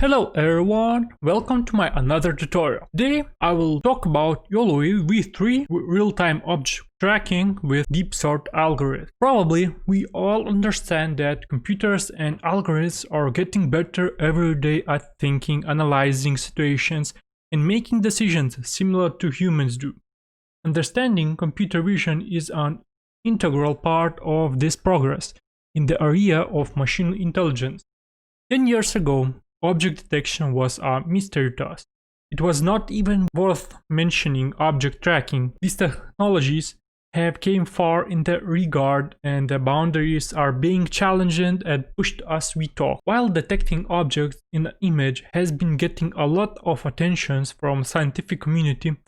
Hello everyone, welcome to my another tutorial. Today I will talk about Yolo v3 real-time object tracking with deep sort algorithm. Probably we all understand that computers and algorithms are getting better every day at thinking, analyzing situations, and making decisions similar to humans do. Understanding computer vision is an integral part of this progress in the area of machine intelligence. 10 years ago, object detection was a mystery to us. It was not even worth mentioning object tracking. These technologies have came far in that regard, and the boundaries are being challenged and pushed as we talk. While detecting objects in an image has been getting a lot of attention from scientific community,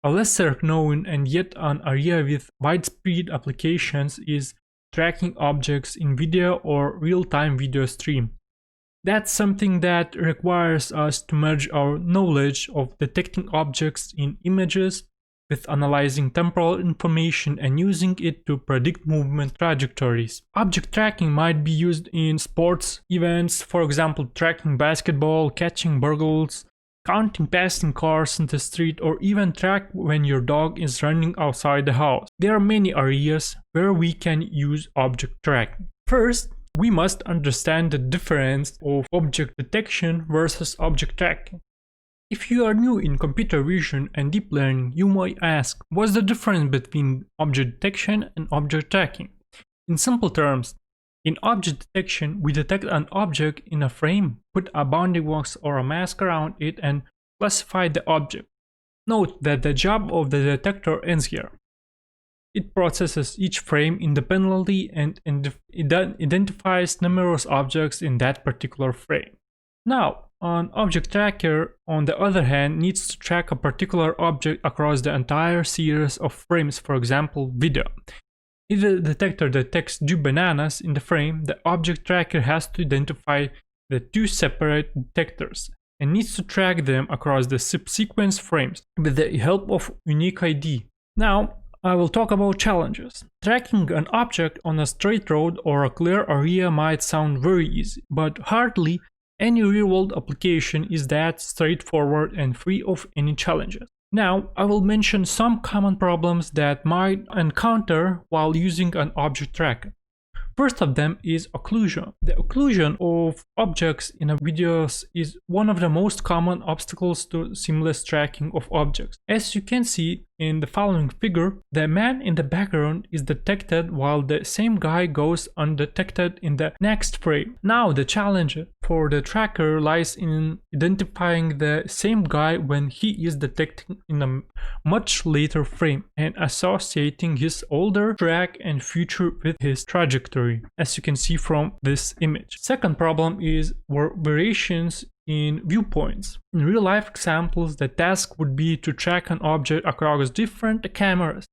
a lesser known and yet an area with widespread applications is tracking objects in video or real-time video stream. That's something that requires us to merge our knowledge of detecting objects in images with analyzing temporal information and using it to predict movement trajectories. Object tracking might be used in sports events, for example, tracking basketball, catching burgles, counting passing cars in the street, or even track when your dog is running outside the house. There are many areas where we can use object tracking. First, we must understand the difference of object detection versus object tracking. If you are new in computer vision and deep learning, you might ask, what's the difference between object detection and object tracking? In simple terms, in object detection, we detect an object in a frame, put a bounding box or a mask around it, and classify the object. Note that the job of the detector ends here. It processes each frame independently and identifies numerous objects in that particular frame. Now, an object tracker, on the other hand, needs to track a particular object across the entire series of frames, for example, video. If the detector detects two bananas in the frame, the object tracker has to identify the two separate detectors and needs to track them across the subsequent frames with the help of unique ID. Now, I will talk about challenges. Tracking an object on a straight road or a clear area might sound very easy, but hardly any real-world application is that straightforward and free of any challenges. Now, I will mention some common problems that might encounter while using an object tracker. First of them is occlusion. The occlusion of objects in a videos is one of the most common obstacles to seamless tracking of objects. As you can see in the following figure, the man in the background is detected while the same guy goes undetected in the next frame. Now the challenge for the tracker lies in identifying the same guy when he is detected in a much later frame and associating his older track and future with his trajectory, as you can see from this image. Second problem is variations in viewpoints. In real-life examples, the task would be to track an object across different cameras.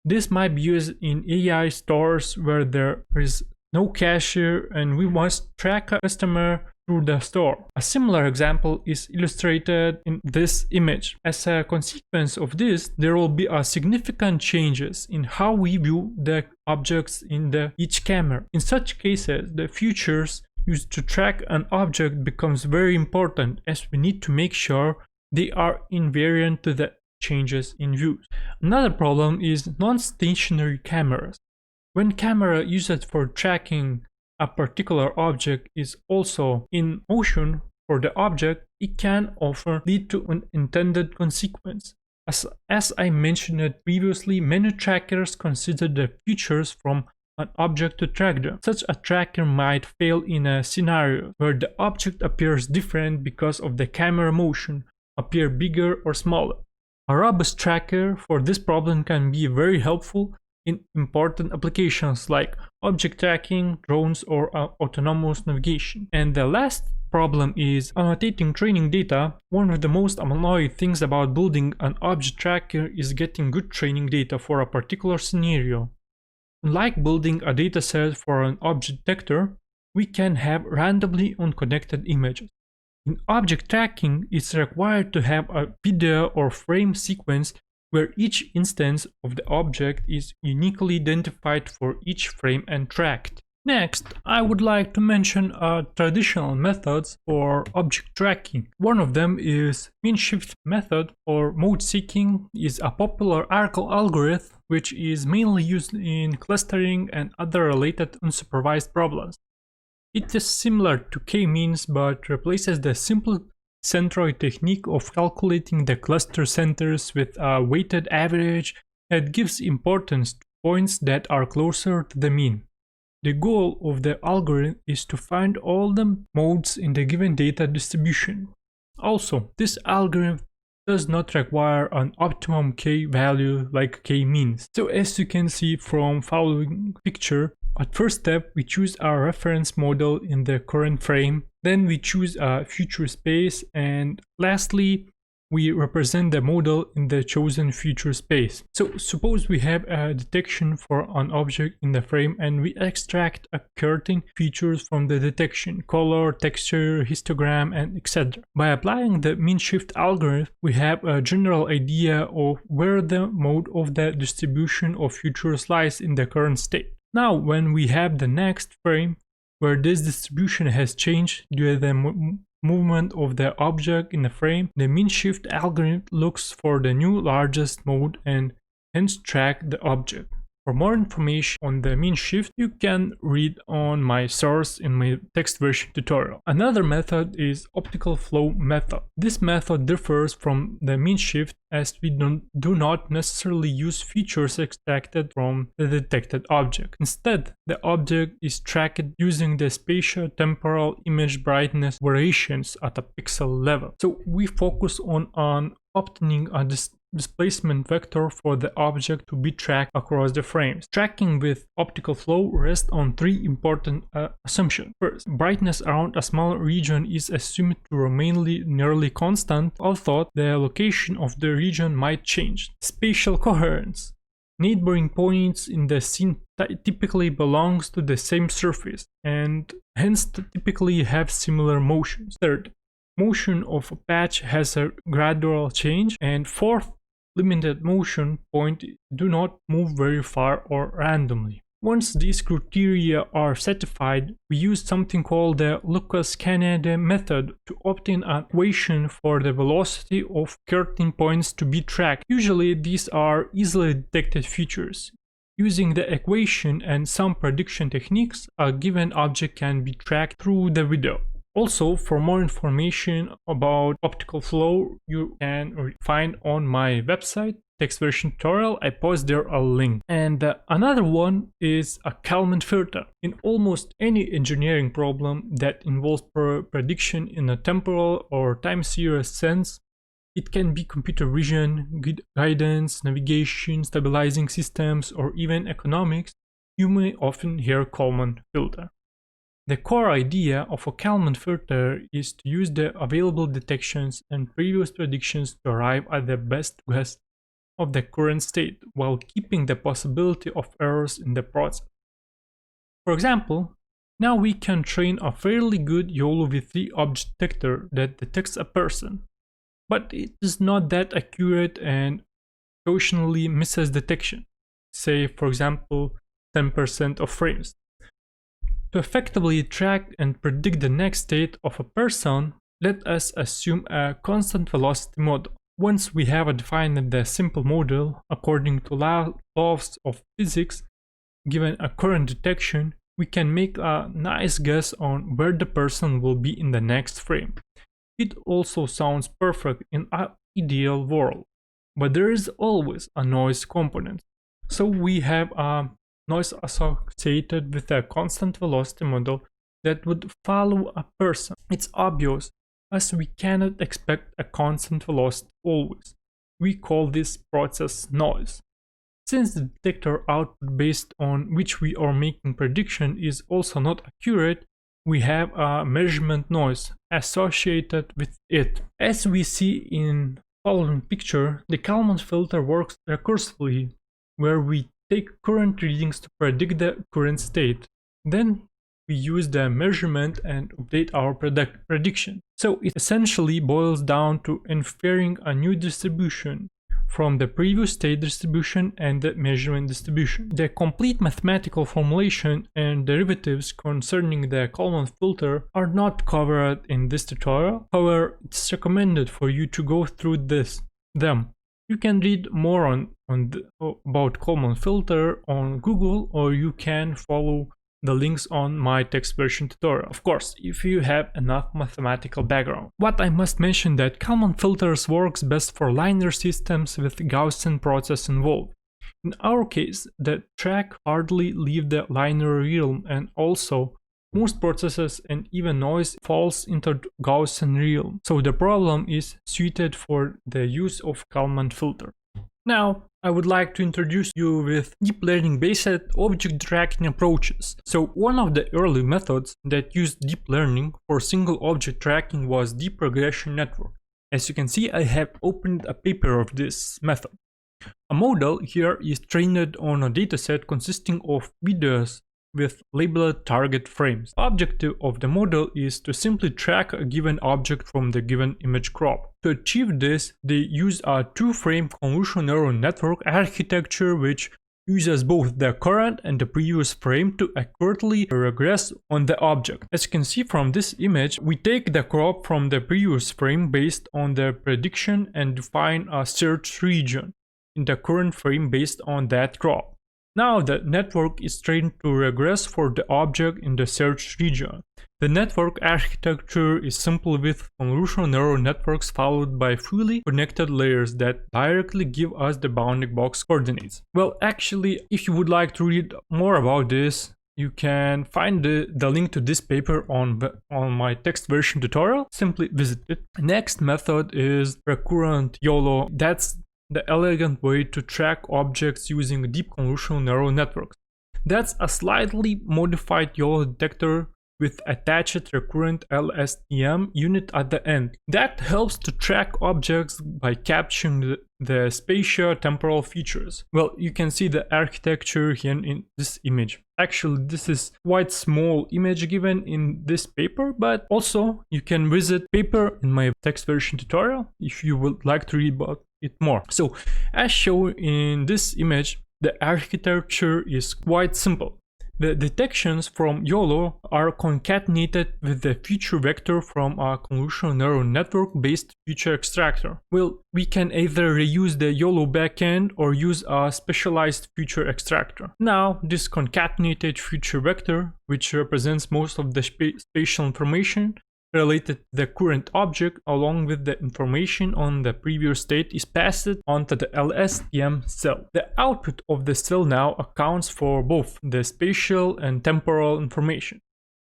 This might be used in AI stores where there is no cashier and we must track a customer through the store. A similar example is illustrated in this image. As a consequence of this, there will be significant changes in how we view the objects in each camera. In such cases, the features used to track an object becomes very important, as we need to make sure they are invariant to the changes in views. Another problem is non-stationary cameras. When camera used for tracking a particular object is also in motion for the object, it can often lead to an unintended consequence. As I mentioned previously, many trackers consider the features from an object to track them. Such a tracker might fail in a scenario where the object appears different because of the camera motion, appear bigger or smaller. A robust tracker for this problem can be very helpful in important applications like object tracking, drones, or autonomous navigation. And the last problem is annotating training data. One of the most annoying things about building an object tracker is getting good training data for a particular scenario. Unlike building a dataset for an object detector, we can have randomly unconnected images. In object tracking, it's required to have a video or frame sequence where each instance of the object is uniquely identified for each frame and tracked. Next, I would like to mention traditional methods for object tracking. One of them is mean shift method, or mode seeking is a popular algorithm which is mainly used in clustering and other related unsupervised problems. It is similar to k-means but replaces the simple centroid technique of calculating the cluster centers with a weighted average that gives importance to points that are closer to the mean. The goal of the algorithm is to find all the modes in the given data distribution. Also, this algorithm does not require an optimum k value like k-means. So as you can see from following picture, at first step we choose our reference model in the current frame, then we choose a future space, and lastly we represent the model in the chosen future space. So suppose we have a detection for an object in the frame and we extract occurring features from the detection: color, texture, histogram, and etc. By applying the mean shift algorithm, we have a general idea of where the mode of the distribution of features lies in the current state. Now when we have the next frame where this distribution has changed due to the movement of the object in the frame, the mean shift algorithm looks for the new largest mode and hence track the object. For more information on the mean shift, you can read on my source in my text version tutorial. Another method is optical flow method. This method differs from the mean shift as we do not necessarily use features extracted from the detected object. Instead, the object is tracked using the spatial temporal image brightness variations at a pixel level. So we focus on obtaining a displacement vector for the object to be tracked across the frames. Tracking with optical flow rests on three important assumptions. First, brightness around a small region is assumed to remain nearly constant, although the location of the region might change. Spatial coherence. Neighboring points in the scene typically belongs to the same surface and hence typically have similar motions. Third, motion of a patch has a gradual change. And fourth, limited motion points do not move very far or randomly. Once these criteria are satisfied, we use something called the Lucas-Kennedy method to obtain an equation for the velocity of occurring points to be tracked. Usually these are easily detected features. Using the equation and some prediction techniques, a given object can be tracked through the video. Also, for more information about optical flow, you can find on my website, text version tutorial, I post there a link. And another one is a Kalman filter. In almost any engineering problem that involves prediction in a temporal or time series sense, it can be computer vision, guidance, navigation, stabilizing systems, or even economics, you may often hear Kalman filter. The core idea of a Kalman filter is to use the available detections and previous predictions to arrive at the best guess of the current state while keeping the possibility of errors in the process. For example, now we can train a fairly good Yolo v3 object detector that detects a person, but it is not that accurate and occasionally misses detection, say for example 10% of frames. To effectively track and predict the next state of a person, let us assume a constant velocity model. Once we have defined the simple model according to laws of physics, given a current detection, we can make a nice guess on where the person will be in the next frame. It also sounds perfect in an ideal world, but there is always a noise component. So we have a noise associated with a constant velocity model that would follow a person. It's obvious, as we cannot expect a constant velocity always. We call this process noise. Since the detector output based on which we are making prediction is also not accurate, we have a measurement noise associated with it. As we see in the following picture, the Kalman filter works recursively, where we take current readings to predict the current state. Then we use the measurement and update our prediction. So it essentially boils down to inferring a new distribution from the previous state distribution and the measurement distribution. The complete mathematical formulation and derivatives concerning the Kalman filter are not covered in this tutorial. However, it's recommended for you to go through them. You can read more about Kalman filter on Google, or you can follow the links on my text version tutorial. Of course, if you have enough mathematical background. What I must mention that Kalman filters works best for linear systems with Gaussian process involved. In our case, the track hardly leave the linear realm, and also most processes and even noise falls into Gaussian realm. So the problem is suited for the use of Kalman filter. Now, I would like to introduce you with deep learning based object tracking approaches. So one of the early methods that used deep learning for single object tracking was deep regression network. As you can see, I have opened a paper of this method. A model here is trained on a dataset consisting of videos with labeled target frames. The objective of the model is to simply track a given object from the given image crop. To achieve this, they use a two-frame convolutional neural network architecture which uses both the current and the previous frame to accurately regress on the object. As you can see from this image, we take the crop from the previous frame based on the prediction and define a search region in the current frame based on that crop. Now the network is trained to regress for the object in the search region. The network architecture is simple with convolutional neural networks followed by fully connected layers that directly give us the bounding box coordinates. Well, actually, if you would like to read more about this, you can find the link to this paper on my text version tutorial. Simply visit it. Next method is recurrent Yolo. That's the elegant way to track objects using deep convolutional neural networks. That's a slightly modified Yolo detector with attached recurrent LSTM unit at the end. That helps to track objects by capturing the spatial temporal features. Well, you can see the architecture here in this image. Actually, this is quite small image given in this paper, but also you can visit paper in my text version tutorial if you would like to read about it more. So, as shown in this image, the architecture is quite simple. The detections from Yolo are concatenated with the feature vector from a convolutional neural network based feature extractor. Well, we can either reuse the Yolo backend or use a specialized feature extractor. Now, this concatenated feature vector, which represents most of the spatial information related to the current object along with the information on the previous state, is passed onto the LSTM cell. The output of the cell now accounts for both the spatial and temporal information.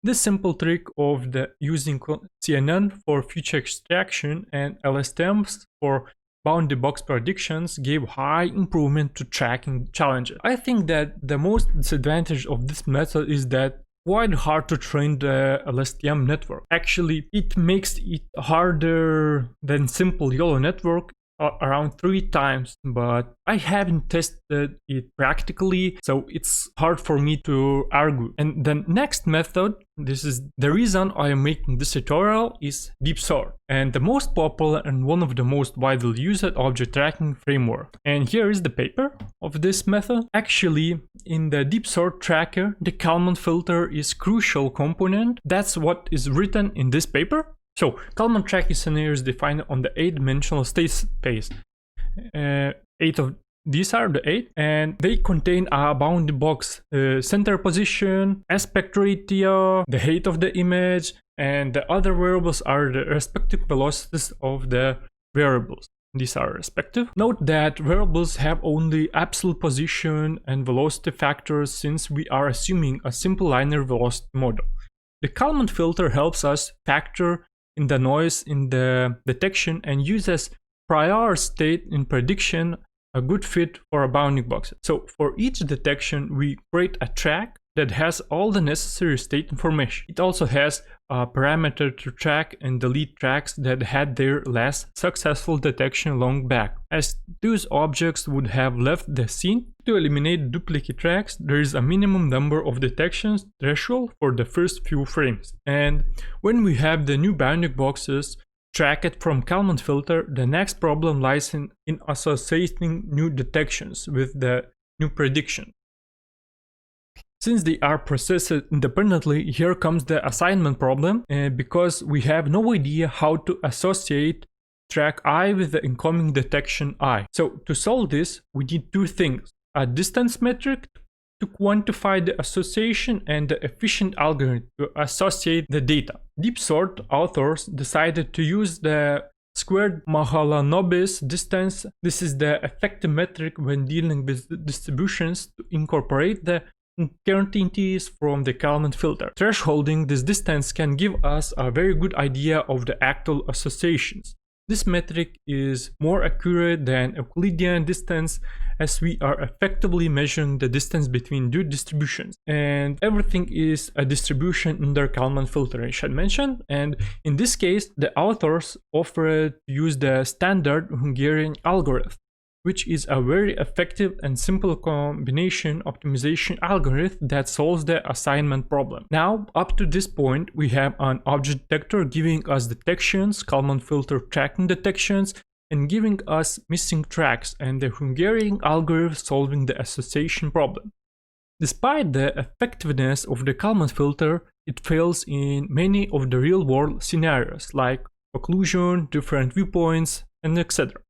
This simple trick of using CNN for feature extraction and LSTMs for bounding box predictions gave high improvement to tracking challenges. I think that the most disadvantage of this method is that quite hard to train the LSTM network. Actually, it makes it harder than simple Yolo network around 3 times, but I haven't tested it practically, so it's hard for me to argue. And the next method, this is the reason I am making this tutorial, is deep sort, and the most popular and one of the most widely used object tracking framework. And here is the paper of this method. Actually, in the deep sort tracker, the Kalman filter is crucial component. That's what is written in this paper. So, Kalman tracking scenarios defined on the 8-dimensional state space. 8 of these are the 8, and they contain a bounding box, center position, aspect ratio, the height of the image, and the other variables are the respective velocities of the variables. These are respective. Note that variables have only absolute position and velocity factors since we are assuming a simple linear velocity model. The Kalman filter helps us factor in the noise in the detection and uses prior state in prediction, a good fit for a bounding box. So for each detection, we create a track that has all the necessary state information. It also has a parameter to track and delete tracks that had their last successful detection long back, as those objects would have left the scene. To eliminate duplicate tracks, there is a minimum number of detections threshold for the first few frames. And when we have the new bounding boxes tracked from Kalman filter, the next problem lies in associating new detections with the new prediction. Since they are processed independently, here comes the assignment problem, because we have no idea how to associate track I with the incoming detection I. So to solve this, we need two things: a distance metric to quantify the association and the efficient algorithm to associate the data. Deep sort authors decided to use the squared Mahalanobis distance. This is the effective metric when dealing with distributions to incorporate the uncertainties from the Kalman filter. Thresholding this distance can give us a very good idea of the actual associations. This metric is more accurate than Euclidean distance, as we are effectively measuring the distance between two distributions, and everything is a distribution under Kalman filter, I should mention. And in this case, the authors offered to use the standard Hungarian algorithm, which is a very effective and simple combination optimization algorithm that solves the assignment problem. Now, up to this point, we have an object detector giving us detections, Kalman filter tracking detections, and giving us missing tracks, and the Hungarian algorithm solving the association problem. Despite the effectiveness of the Kalman filter, it fails in many of the real-world scenarios like occlusion, different viewpoints, and etc.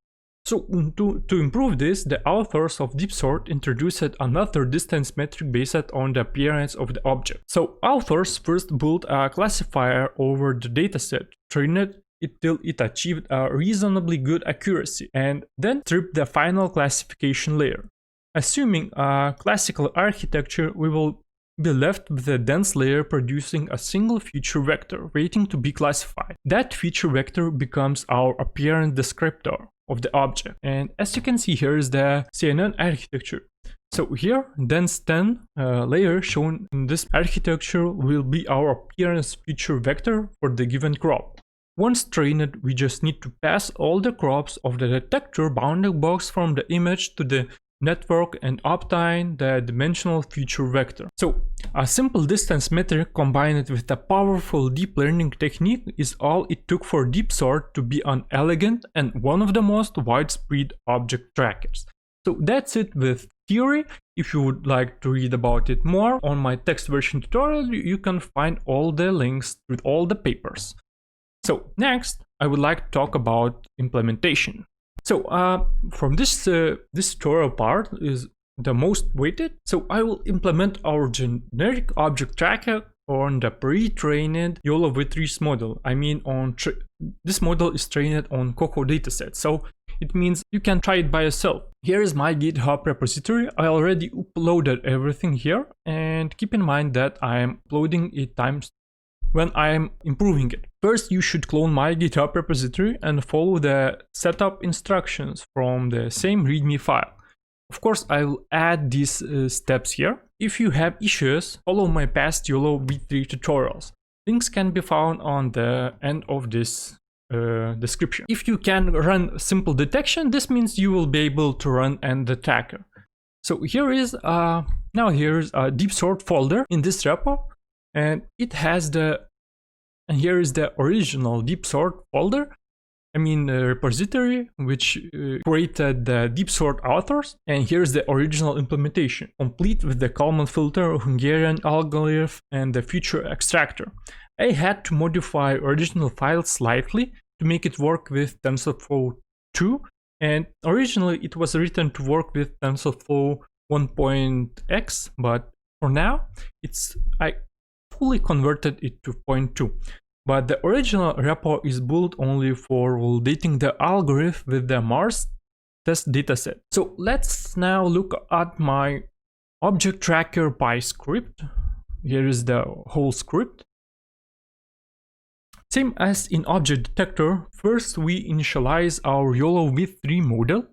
So to improve this, the authors of DeepSort introduced another distance metric based on the appearance of the object. So authors first built a classifier over the dataset, trained it till it achieved a reasonably good accuracy, and then stripped the final classification layer. Assuming a classical architecture, we will be left with a dense layer producing a single feature vector waiting to be classified. That feature vector becomes our appearance descriptor of the object, and as you can see, here is the CNN architecture. So here, dense 10 layer shown in this architecture will be our appearance feature vector for the given crop. Once trained, we just need to pass all the crops of the detector bounding box from the image to the network and obtain the dimensional feature vector. So a simple distance metric combined with a powerful deep learning technique is all it took for DeepSort to be an elegant and one of the most widespread object trackers. So that's it with theory. If you would like to read about it more on my text version tutorial, you can find all the links with all the papers. So next, I would like to talk about implementation. So from this tutorial part is the most weighted. So I will implement our generic object tracker on the pre-trained Yolo v3 model. I mean, this model is trained on Coco dataset. So it means you can try it by yourself. Here is my GitHub repository. I already uploaded everything here, and keep in mind that I am uploading it times when I am improving it. First, you should clone my GitHub repository and follow the setup instructions from the same README file. Of course, I will add these steps here. If you have issues, follow my past Yolo v3 tutorials. Links can be found on the end of this description. If you can run simple detection, this means you will be able to run and the tracker. So here is here's a DeepSort folder in this repo. And it has and here is the original DeepSort folder, repository, which created the DeepSort authors. And here's the original implementation, complete with the Kalman filter, Hungarian algorithm, and the feature extractor. I had to modify original file slightly to make it work with TensorFlow 2. And originally it was written to work with TensorFlow 1.x, but for now, I fully converted it to 0.2, but the original repo is built only for validating the algorithm with the Mars test dataset. So let's now look at my object tracker by script. Here is the whole script. Same as in object detector, first we initialize our Yolo v3 model.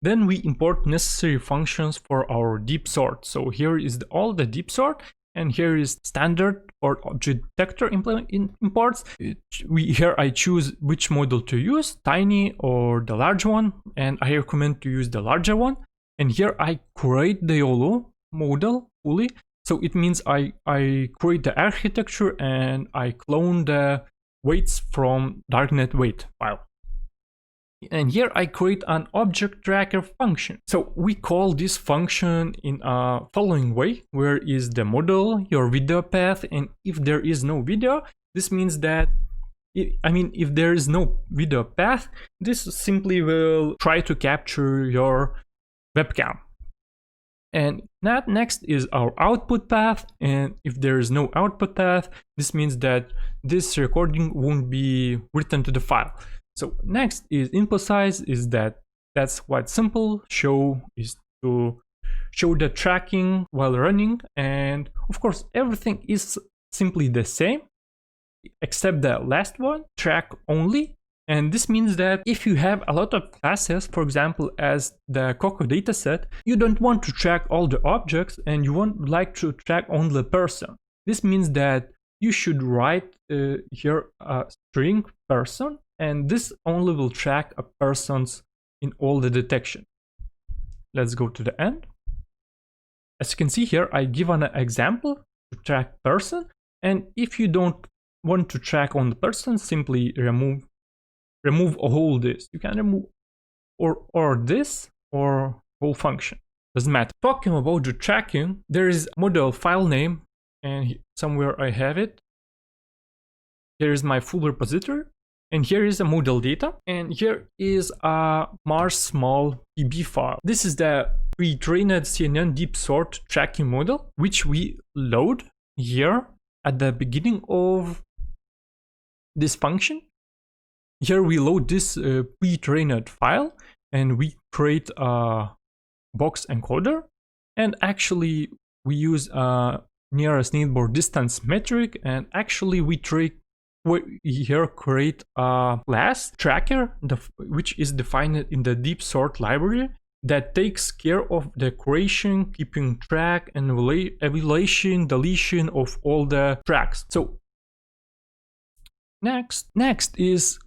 Then we import necessary functions for our DeepSort. So here is all the DeepSort. And here is standard for object detector imports. Here I choose which model to use, tiny or the large one, and I recommend to use the larger one. And here I create the Yolo model fully. So it means I create the architecture and I clone the weights from darknet weight file. And here I create an object tracker function. So we call this function in a following way, where is the model, your video path, and if there is no video, this means that, if there is no video path, this simply will try to capture your webcam. And that next is our output path, and if there is no output path, this means that this recording won't be written to the file. So next is input size, that's quite simple. Show is to show the tracking while running, and of course everything is simply the same except the last one, track only. And this means that if you have a lot of classes, for example as the Coco dataset, you don't want to track all the objects and you won't like to track only the person. This means that you should write here a string person, and this only will track a person's in all the detection. Let's go to the end. As you can see here, I give an example to track person, and if you don't want to track on the person, simply remove all this. You can remove or this or whole function, doesn't matter. Talking about the tracking, there is model file name, and somewhere I have it. Here is my full repository, and here is a model data, and here is a Mars small PB file. This is the pre-trained CNN deep sort tracking model, which we load here at the beginning of this function. Here we load this pre-trained file, and we create a box encoder, and actually we use a nearest neighbor distance metric, and actually we here create a class tracker, which is defined in the deep sort library, that takes care of the creation, keeping track, and evaluation, deletion of all the tracks. So next is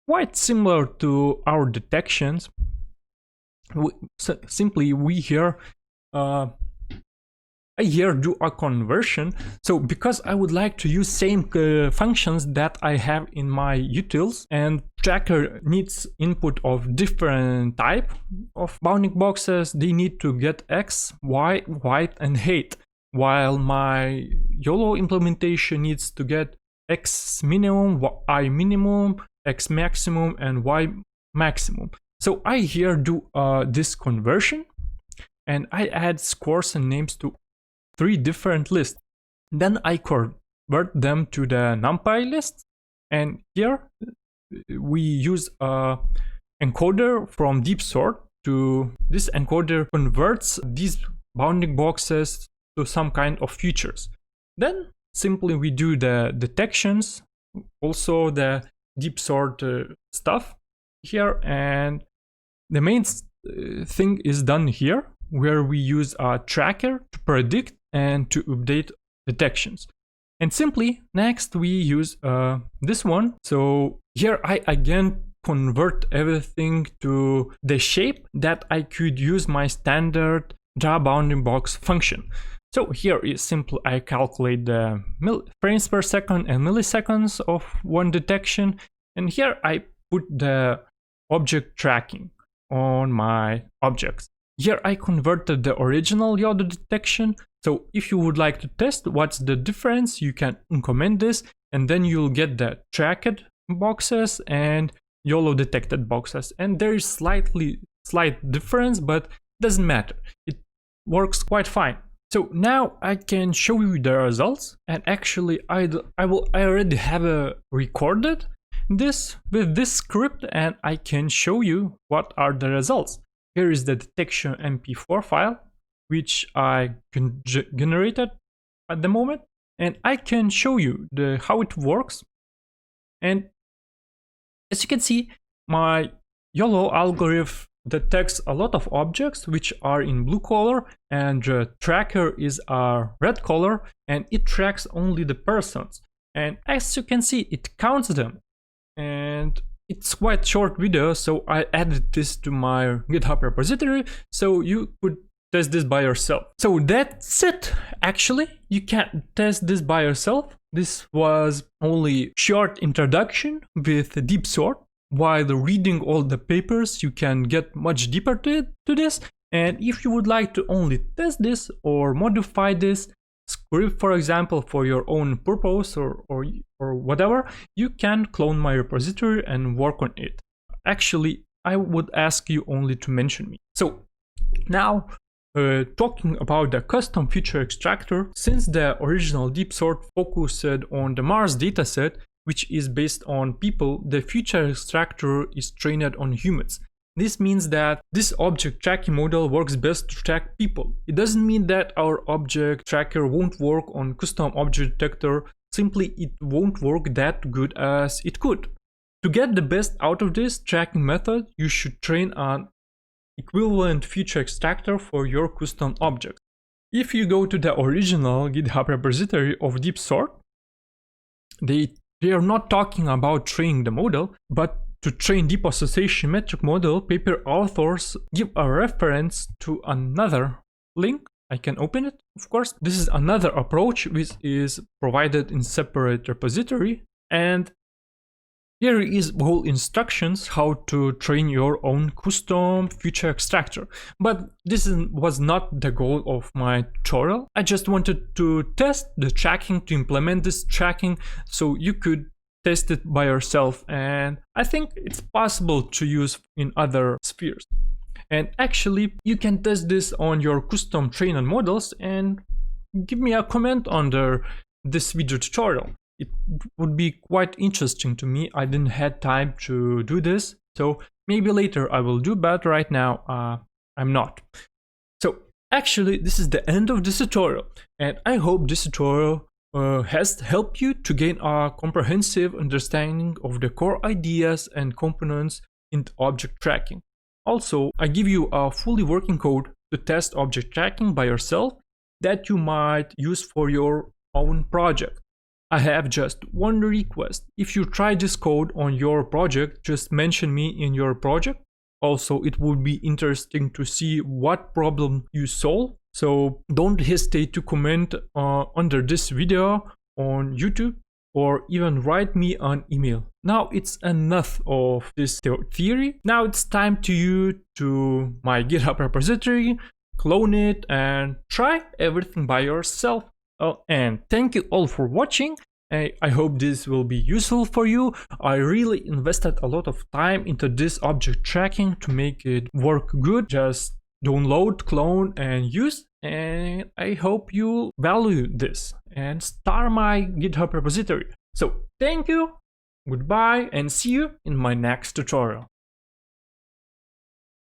quite similar to our detections. Simply we here I here do a conversion. So because I would like to use same functions that I have in my utils, and tracker needs input of different type of bounding boxes, they need to get X, Y, height, and height, while my Yolo implementation needs to get X minimum, Y minimum, X maximum, and Y maximum. So I here do this conversion, and I add scores and names to 3 different lists. Then I convert them to the NumPy list, and here we use a encoder from deep sort. To this encoder converts these bounding boxes to some kind of features. Then simply we do the detections, also the deep sort stuff here, and the main thing is done here, where we use a tracker to predict and to update detections. And simply next we use this one. So here I again convert everything to the shape that I could use my standard Java bounding box function. So here is simple. I calculate the frames per second and milliseconds of one detection, and here I put the object tracking on my objects. Here I converted the original Yolo detection. So if you would like to test what's the difference, you can uncomment this, and then you'll get the tracked boxes and Yolo detected boxes. And there is slight difference, but doesn't matter. It works quite fine. So now I can show you the results, and actually I already have recorded this with this script, and I can show you what are the results. Here is the detection MP4 file, which I generated at the moment, and I can show you how it works. And as you can see, my Yolo algorithm detects a lot of objects which are in blue color, and the tracker is a red color, and it tracks only the persons. And as you can see, it counts them. And it's quite short video, so I added this to my GitHub repository, so you could test this by yourself. So that's it. Actually, you can test this by yourself. this was only short introduction with a deep sort. While reading all the papers, you can get much deeper to this. And if you would like to only test this or modify this script, for example, for your own purpose or whatever, you can clone my repository and work on it. Actually, I would ask you only to mention me. So now, talking about the custom feature extractor, since the original deep sort focused on the Mars dataset, which is based on people, the feature extractor is trained on humans. This means that this object tracking model works best to track people. It doesn't mean that our object tracker won't work on custom object detector, simply it won't work that good as it could. To get the best out of this tracking method, you should train an equivalent feature extractor for your custom object. If you go to the original GitHub repository of deep sort, they are not talking about training the model, but to train deep association metric model, paper authors give a reference to another link. I can open it, of course. This is another approach which is provided in separate repository, and here is whole instructions how to train your own custom feature extractor. But this was not the goal of my tutorial. I just wanted to test the tracking, to implement this tracking so you could test it by yourself, and I think it's possible to use in other spheres. And actually, you can test this on your custom trained models and give me a comment under this video tutorial. It would be quite interesting to me. I didn't have time to do this, so maybe later I will do, but right now I'm not. So actually, this is the end of this tutorial, and I hope this tutorial has helped you to gain a comprehensive understanding of the core ideas and components in object tracking. Also, I give you a fully working code to test object tracking by yourself that you might use for your own project. I have just one request. If you try this code on your project, just mention me in your project. Also, it would be interesting to see what problem you solve. So don't hesitate to comment under this video on YouTube or even write me an email. Now it's enough of this theory. Now it's time to you to my GitHub repository, clone it and try everything by yourself. And thank you all for watching. I hope this will be useful for you. I really invested a lot of time into this object tracking to make it work good. Just download, clone and use. And I hope you value this and start my GitHub repository. So thank you, goodbye, and see you in my next tutorial.